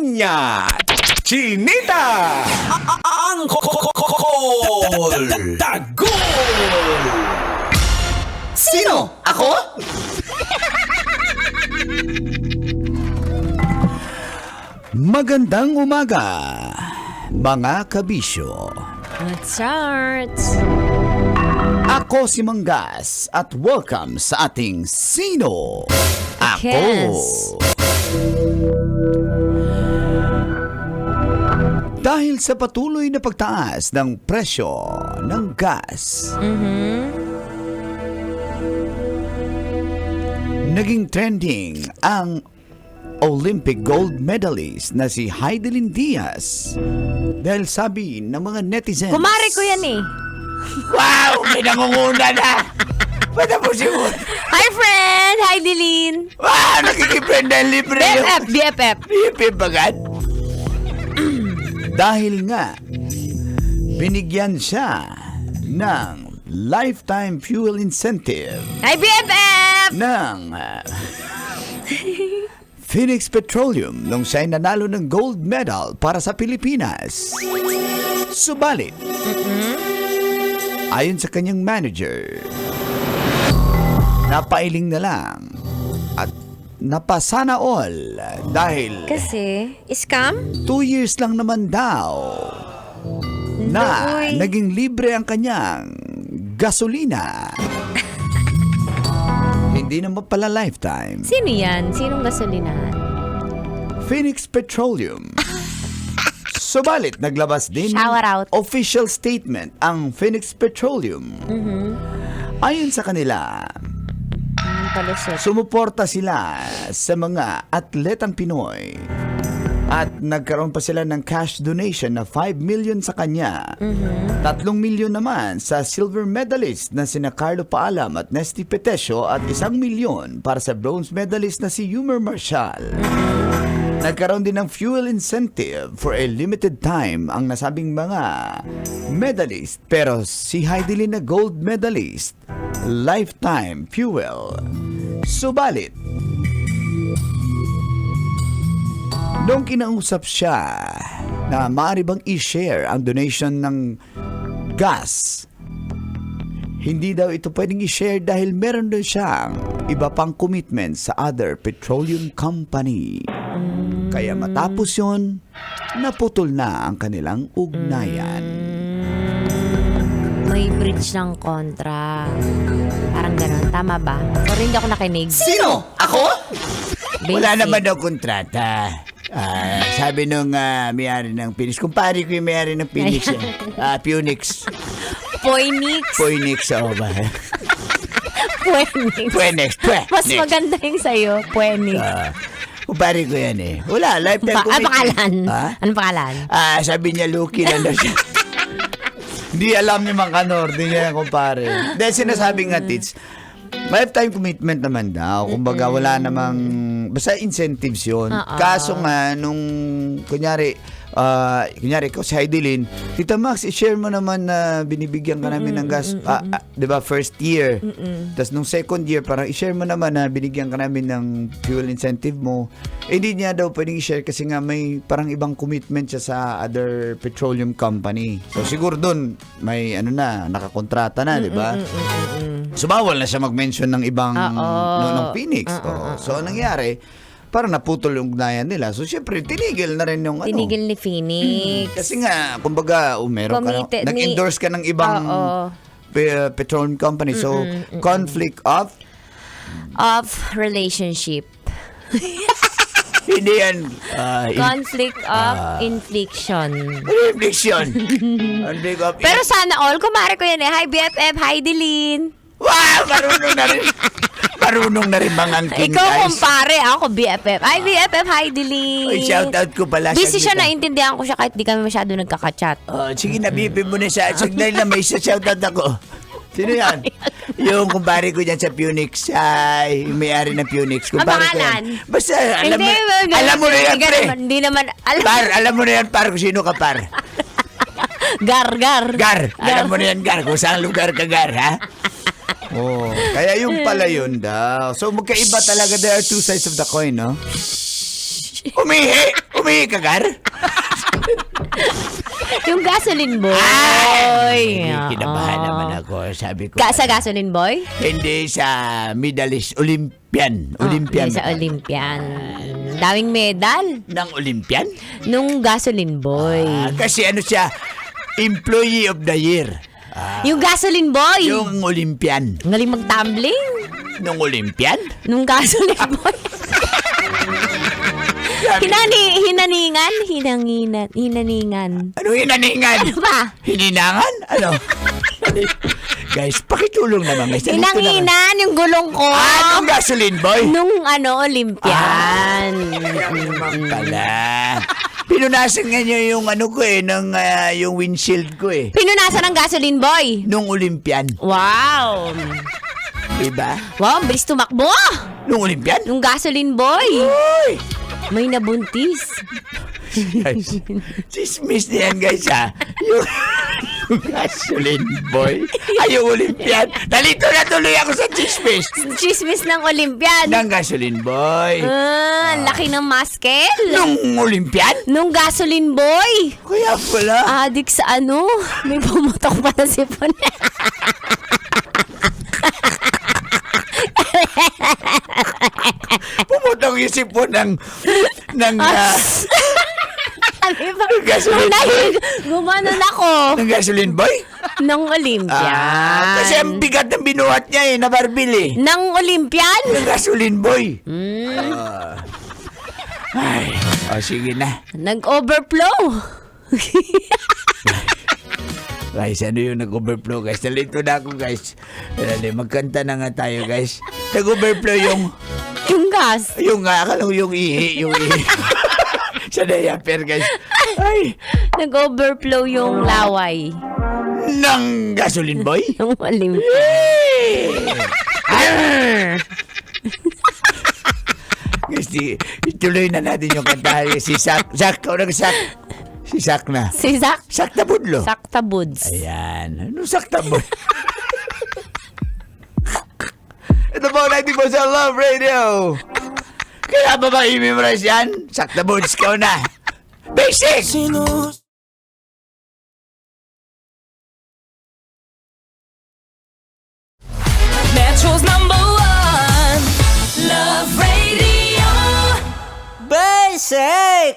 Niña Chinita Ang Tagol! Sino? Ako? Magandang umaga, mga kabisyo. Charts. Ako si Manggas at welcome sa ating Sino? Ako. Yes. Dahil sa patuloy na pagtaas ng presyo ng gas, naging trending ang Olympic gold medalist na si Heidelin Diaz. Dahil sabi ng mga netizens, Kumare ko yan eh. wow! May nangunguna na! Patapusin mo! Hi friend! Hi Dilin! Wow! Nakikipend na libre yun! BFF! BFF agad? Dahil nga, binigyan siya ng lifetime fuel incentive Hi BFF! ng Phoenix Petroleum nung siya'y nanalo ng gold medal para sa Pilipinas. Subalit, ayon sa kanyang manager, napailing na lang at napasana all dahil Kasi, scam? 2 years lang naman daw na Uy. naging libre ang kanyang gasolina. Hindi naman pala lifetime. Sino yan? Sinong gasolinahan? Phoenix Petroleum. Subalit, naglabas din ng Shout out. official statement ang Phoenix Petroleum. Ayon sa kanila, Palusot. sumuporta sila sa mga atletang Pinoy at nagkaroon pa sila ng cash donation na 5 million sa kanya. 3 million naman sa silver medalist na sina Carlo Paalam at Nesty Petesio at 1 million para sa bronze medalist na si Yumer Marshall. Nagkaroon din ng fuel incentive for a limited time ang nasabing mga medalist, pero si Heidelin na gold medalist, lifetime fuel. Subalit, noong kinausap siya na maaari bang i-share ang donation ng gas, hindi daw ito pwedeng i-share dahil meron doon siyang iba pang commitment sa other petroleum company. Kaya matapos yun, naputol na ang kanilang ugnayan. May breach ng kontra. Parang ganun. Tama ba? Sorry, hindi ako nakinig. Sino? Ako? Wala Basic. naman daw kontrata. Sabi nung may-ari ng Phoenix. Kumpare ko yung may-ari ng Phoenix. Phoenix. Poinix. Phoenix, ako ba? Poinix. Phoenix. Mas maganda yung sa'yo. Poinix. Kumpare ko yan eh. Wala, lifetime commitment. Pangalan? Ha? Anong pangalan? Sabi niya, Lucky lang daw siya. Hindi alam ni Mang Kanor, hindi niya yan kumpare. Dahil sinasabi nga, Tits, lifetime commitment naman daw. Kumbaga, wala namang, basta incentives yun. Kaso nga, nung, kunyari ko si Heidelin, Tita Max, i-share mo naman na binibigyan ka namin ng gas, di ba, first year. Tapos nung second year, parang i-share mo naman na binigyan ka namin ng fuel incentive mo. Hindi niya daw pwedeng i-share kasi nga may parang ibang commitment siya sa other petroleum company. So siguro doon may nakakontrata na, di ba? So bawal na siya mag-mention ng ibang ng Phoenix. So anong nangyari? Parang naputol yung ugnayan nila. So, syempre, tinigil na rin yung Tinigil ni Phoenix. Kasi nga, kumbaga, meron ka na, nag-endorse ka ng ibang petroleum company. So, conflict of relationship. hindi yan. Conflict of infliction. Infliction. Pero sana all, kumare ko yan eh. Hi BFF, hi Dilin. Wow! Marunong na rin mangangking, Ikaw guys. kumpare, ako BFF. Hi BFF, hi Dilin. Oy, shoutout ko pala. Busy siya, Saglit. naintindihan ko siya kahit di kami masyado nagkaka-chat. Sige, nabibig mo na sa signal na may shoutout ako. Sino yan? Yung kumpare ko dyan sa Phoenix. Yung may-ari ng Phoenix. Ang Kumpare ko pangalan? yan. Basta, alam Hindi, mo na yan, pre. Hindi naman, Par, alam mo na yan, par, kung sino ka, par. Gar. Alam mo na yan, Gar, kung saan lugar ka, Gar, ha? Kaya yung pala yun daw. So, magkaiba talaga. There are two sides of the coin, no? Umihi! Umihi ka, Gar? Yung gasoline boy. Ay! Kinabahan naman ako. Sabi ko. Sa gasoline boy? Hindi sa medalist Olympian. Olympian. Sa Olympian. Daming medal. Ng Olympian? Nung gasoline boy. Kasi ano siya, Employee of the Year. Yung gasoline boy. Yung Olympian. Ngaling mag-tumbling. Nung Olympian? Nung gasoline boy. Hinaningan. Ano hinaningan? Ano ba? Hininangan? Ano? Guys, pakitulong naman. Guys. Nandito naman. Hinanginan yung gulong ko. Nung gasoline boy? Nung Olympian. Pala. Pinunasan nga niyo yung ano ko yung windshield ko eh. Pinunasan ng gasoline boy. Nung Olympian. Wow. Diba? Wow, ang bilis tumakbo. Nung Olympian? Nung gasoline boy. Uy! May nabuntis. Guys, chismis na yan guys ha. Yung gasoline boy. Ay, yung Olympian. Nalito na tuloy ako sa chismis. Chismis ng Olympian. Ng gasoline boy. Laki ng muscle. Nung Olympian? Nung gasoline boy. Kaya pala. Adik sa ano? May pumutok pa na sipon. Pumutong yung sipon ng Sabi ba? gasoline boy. Gumanon ako. Ng gasoline boy? Ng Olympian. Kasi ang bigat ng binuhat niya nabarbil eh. Ng Olympian? Ng gasoline boy. Ay, sige na. Nag-overflow. Guys, ano yung nag-overflow guys? Nalito na ako guys. Dali, magkanta na nga tayo guys. Nag-overflow yung gas. akala ko yung ihi. Sa diaper guys. Ay, Nag-overflow yung laway. ng gasoline boy? Ng Olympian. Guys, ituloy na natin yung kanta. Si Sak, ikaw nag-Sak. Si Sak na. Si Sak na budlo. Sakta Buds. Ayan. Anong Sak na budlo? Ito po, 90% Love Radio. Kaya ba ba i-memorize yan? Sak na budlo ka na. Basic! Metro's #1 Love Radio. Basic!